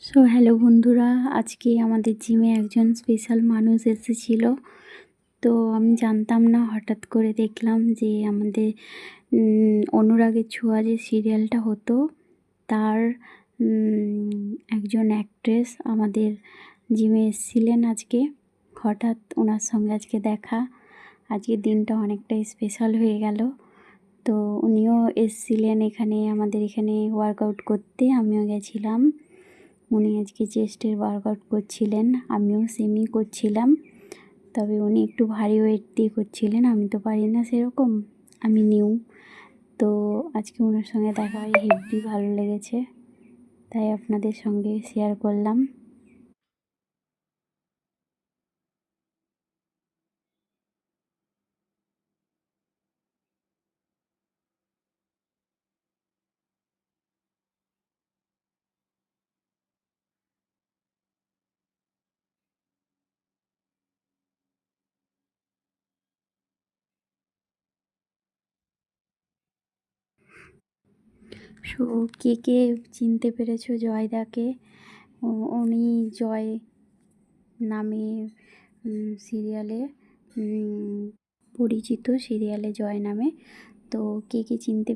Hello বন্ধুরা, আজকে আমাদের জিমে একজন স্পেশাল মানুষ এসেছিল। তো আমি জানতাম না, হঠাৎ করে দেখলাম যে আমাদের অনুরাগের ছোঁয়া যে সিরিয়ালটা হতো তার একজন অ্যাক্ট্রেস আমাদের জিমে এসেছিলেন আজকে। হঠাৎ ওনার সঙ্গে আজকে দেখা, আজকের দিনটা অনেকটাই স্পেশাল হয়ে গেল। তো উনিও এসেছিলেন এখানে, আমাদের এখানে ওয়ার্কআউট করতে, আমিও গেছিলাম। উনি আজকে চেস্টের ওয়ার্কআউট করছিলেন, আমিও সেমই করছিলাম। তবে উনি একটু ভারী ওয়েট দিয়ে করছিলেন, আমি তো পারি না সেরকম, আমি নিউ। তো আজকে ওনার সঙ্গে দেখা হয়ে হেব্বি ভালো লেগেছে, তাই আপনাদের সঙ্গে শেয়ার করলাম। সো কে কে চিনতে পেরেছো জয়দাকে? উনি জয় নামে সিরিয়ালে পরিচিত, সিরিয়ালে জয় নামে। তো কে কে চিনতে